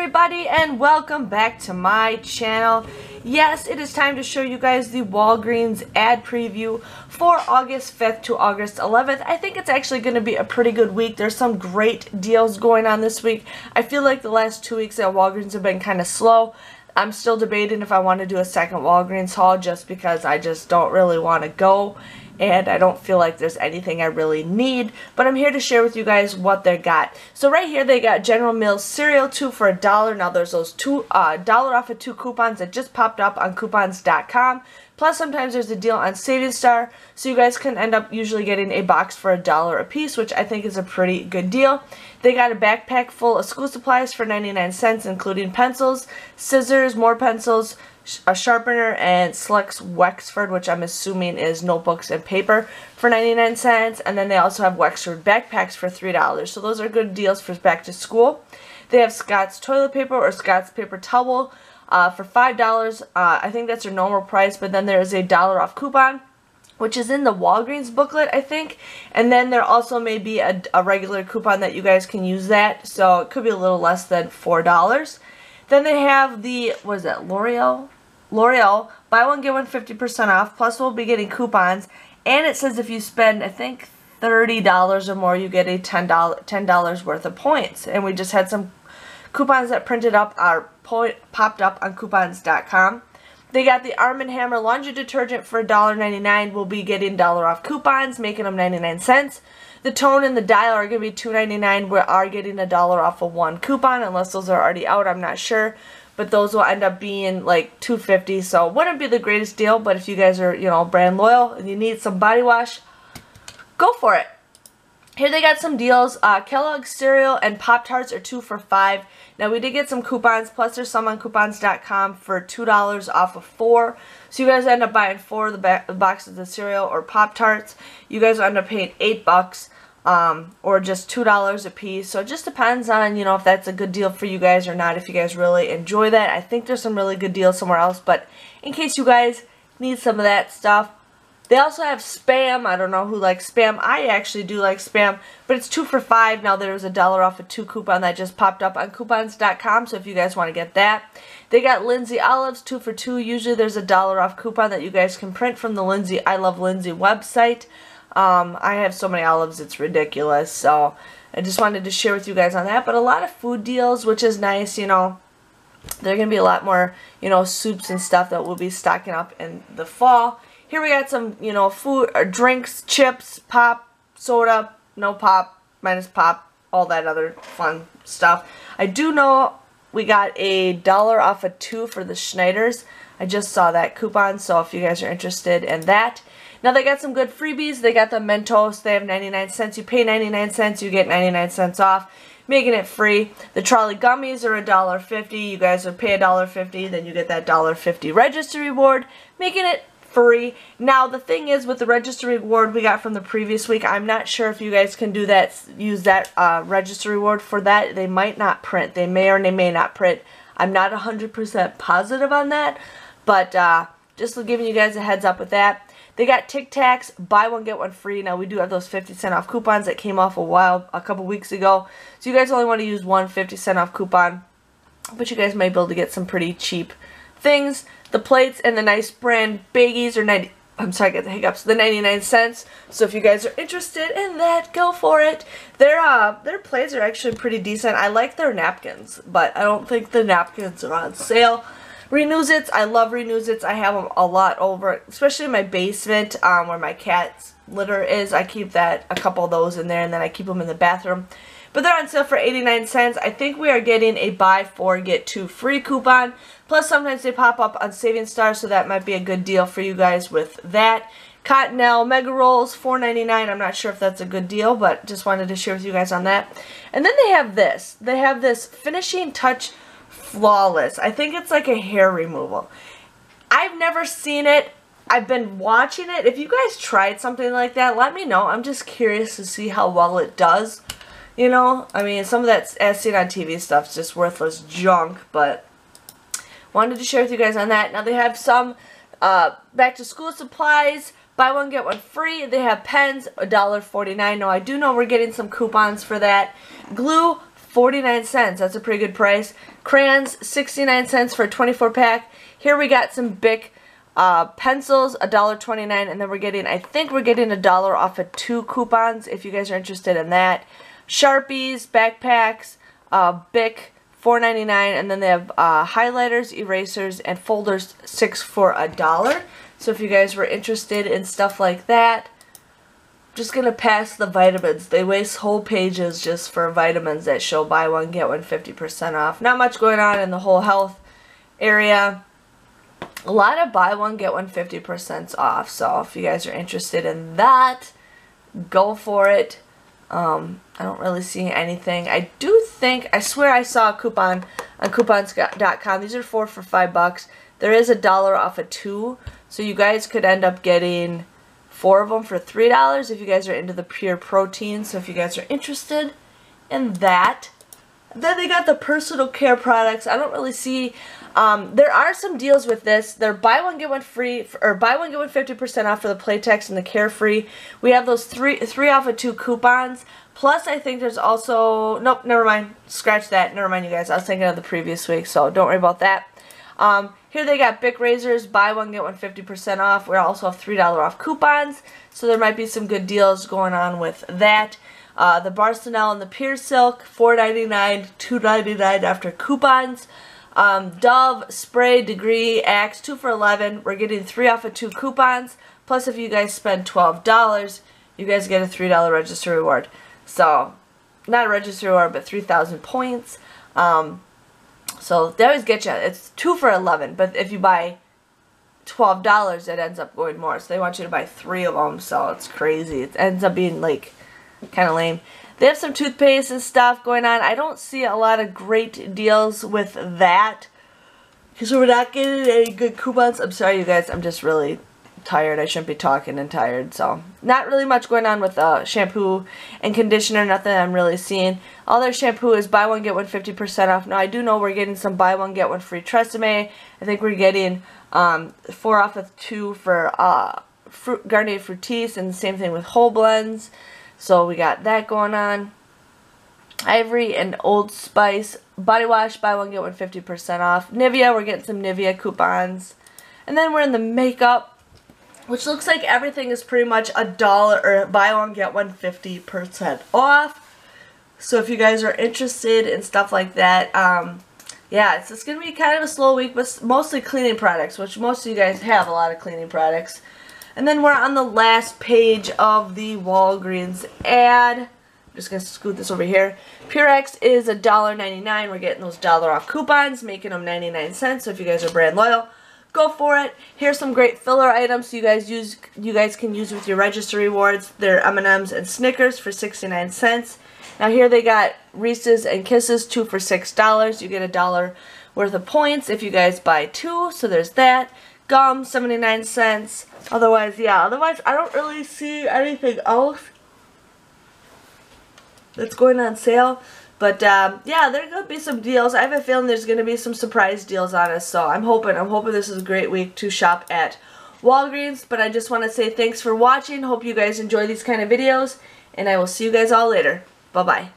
everybody, and welcome back to my channel. Yes, it is time to show you guys the Walgreens ad preview for August 5th to August 11th. I think it's actually going to be a pretty good week. There's some great deals going on this week. I feel like the last 2 weeks at Walgreens have been kind of slow. I'm still debating if I want to do a second Walgreens haul just because I just don't really want to go. And I don't feel like there's anything I really need, but I'm here to share with you guys what they got. So right here they got General Mills cereal, 2 for $1. Now there's those $2 off of 2 coupons that just popped up on coupons.com. Plus sometimes there's a deal on Saving Star, so you guys can end up usually getting a box for $1 a piece, which I think is a pretty good deal. They got a backpack full of school supplies for 99 cents, including pencils, scissors, more pencils, a sharpener, and Slex Wexford, which I'm assuming is notebooks and paper, for 99 cents. And then they also have Wexford backpacks for $3. So those are good deals for back to school. They have Scott's toilet paper or Scott's paper towel for $5. I think that's their normal price, but then there is a $1 off coupon, which is in the Walgreens booklet, I think. And then there also may be a regular coupon that you guys can use that. So it could be a little less than $4. Then they have the, what is that, L'Oreal, buy one, get one 50% off, plus we'll be getting coupons. And it says if you spend, I think, $30 or more, you get a $10 worth of points. And we just had some coupons that printed up, popped up on coupons.com. They got the Arm & Hammer laundry detergent for $1.99. We'll be getting $1 off coupons, making them 99 cents. The Tone and the Dial are going to be $2.99. We are getting $1 off of one coupon, unless those are already out, I'm not sure. But those will end up being like $2.50, so it wouldn't be the greatest deal, but if you guys are, you know, brand loyal and you need some body wash, go for it. Here they got some deals. Kellogg's cereal and Pop-Tarts are 2 for $5. Now we did get some coupons, plus there's some on coupons.com for $2 off of 4. So you guys end up buying 4 of the boxes of cereal or Pop-Tarts. You guys will end up paying $8. Or just $2 a piece. So it just depends on, you know, if that's a good deal for you guys or not, if you guys really enjoy that. I think there's some really good deals somewhere else, but in case you guys need some of that stuff. They also have Spam. I don't know who likes Spam. I actually do like Spam, but it's 2 for $5. Now there's a $1 off of 2 coupon that just popped up on coupons.com, so if you guys want to get that. They got Lindsay olives, 2 for $2. Usually there's a $1 off coupon that you guys can print from the Lindsay I Love Lindsay website. I have so many olives, it's ridiculous, so I just wanted to share with you guys on that. But a lot of food deals, which is nice, you know. There are going to be a lot more, you know, soups and stuff that we'll be stocking up in the fall. Here we got some, you know, food, or drinks, chips, pop, soda, no pop, minus pop, all that other fun stuff. I do know we got a $1 off of 2 for the Schneiders. I just saw that coupon, so if you guys are interested in that. Now they got some good freebies. They got the Mentos. They have 99 cents. You pay 99 cents, you get 99 cents off, making it free. The Trolley gummies are $1.50. You guys would pay $1.50, then you get that $1.50 register reward, making it free. Now the thing is, with the register reward we got from the previous week, I'm not sure if you guys can do that, use that register reward for that. They might not print. They may or they may not print. I'm not 100% positive on that, but just giving you guys a heads up with that. They got Tic Tacs, buy one, get one free. Now we do have those 50-cent off coupons that came off a couple weeks ago. So you guys only want to use one 50-cent off coupon, but you guys might be able to get some pretty cheap things. The plates and the nice brand baggies are get the hiccups, the 99 cents. So if you guys are interested in that, go for it. Their plates are actually pretty decent. I like their napkins, but I don't think the napkins are on sale. Renews-Its, I love Renews-Its. I have them a lot over, especially in my basement where my cat's litter is. I keep a couple of those in there, and then I keep them in the bathroom. But they're on sale for 89 cents. I think we are getting a buy 4, get 2 free coupon. Plus sometimes they pop up on Saving Star, so that might be a good deal for you guys with that. Cottonelle Mega Rolls, $4.99. I'm not sure if that's a good deal, but just wanted to share with you guys on that. And then they have this. They have this Finishing Touch Flawless. I think it's like a hair removal. I've never seen it. I've been watching it. If you guys tried something like that, let me know. I'm just curious to see how well it does. You know, I mean, some of that as seen on TV stuff is just worthless junk, but wanted to share with you guys on that. Now they have some back to school supplies, buy one get one free. They have pens, $1.49. Now I do know we're getting some coupons for that. Glue, 49 cents. That's a pretty good price. Crayons, 69 cents for a 24 pack. Here we got some Bic pencils, $1.29, and then we're getting, I think we're getting $1 off of 2 coupons if you guys are interested in that. Sharpies, backpacks, Bic, $4.99, and then they have highlighters, erasers, and folders, 6 for $1. So if you guys were interested in stuff like that, just gonna pass the vitamins. They waste whole pages just for vitamins that show buy one get one 50% off. Not much going on in the whole health area. A lot of buy one get one 50% off. So if you guys are interested in that, go for it. I don't really see anything. I do think, I swear I saw a coupon on coupons.com. These are 4 for $5. There is $1 off of 2, so you guys could end up getting 4 of them for $3 if you guys are into the pure protein. So if you guys are interested in that. Then they got the personal care products. I don't really see, there are some deals with this. They're buy one get one free, or buy one get one 50% off for the Playtex and the Carefree. We have those 3 off of 2 coupons. Plus I think there's also, nope, never mind, scratch that, never mind you guys. I was thinking of the previous week, so don't worry about that. Here they got Bic razors, buy one get one 50% off. We also have $3 off coupons, so there might be some good deals going on with that. The Barcelona and the Pure Silk, $4.99, $2.99 after coupons. Dove, Spray, Degree, Axe, 2 for $11. We're getting 3 off of 2 coupons. Plus, if you guys spend $12, you guys get a $3 register reward. So, not a register reward, but 3,000 points. So, they always get you. It's 2 for $11, but if you buy $12, it ends up going more. So, they want you to buy 3 of them, so it's crazy. It ends up being, like, kind of lame. They have some toothpaste and stuff going on. I don't see a lot of great deals with that because we're not getting any good coupons. I'm sorry, you guys. I'm just really tired. I shouldn't be talking and tired. So, not really much going on with shampoo and conditioner. Nothing I'm really seeing. All their shampoo is buy one get one 50% off. Now, I do know we're getting some buy one get one free Tresemme. I think we're getting 4 off of 2 for Garnier Fructis, and the same thing with Whole Blends. So we got that going on. Ivory and Old Spice body wash, buy one get one 50% off. Nivea, we're getting some Nivea coupons. And then we're in the makeup, which looks like everything is pretty much $1 or buy one get one 50% off. So if you guys are interested in stuff like that, yeah, it's going to be kind of a slow week, but mostly cleaning products, which most of you guys have a lot of cleaning products. And then we're on the last page of the Walgreens ad. I'm just going to scoot this over here. Purex is $1.99. We're getting those $1 off coupons, making them 99 cents. So if you guys are brand loyal, go for it. Here's some great filler items you guys can use with your register rewards. They're M&M's and Snickers for 69 cents. Now here they got Reese's and Kisses, 2 for $6. You get $1 worth of points if you guys buy 2. So there's that. Gum, 79 cents. Otherwise, yeah, otherwise I don't really see anything else that's going on sale. But, yeah, there are going to be some deals. I have a feeling there's going to be some surprise deals on us. So I'm hoping this is a great week to shop at Walgreens. But I just want to say thanks for watching. Hope you guys enjoy these kind of videos. And I will see you guys all later. Bye-bye.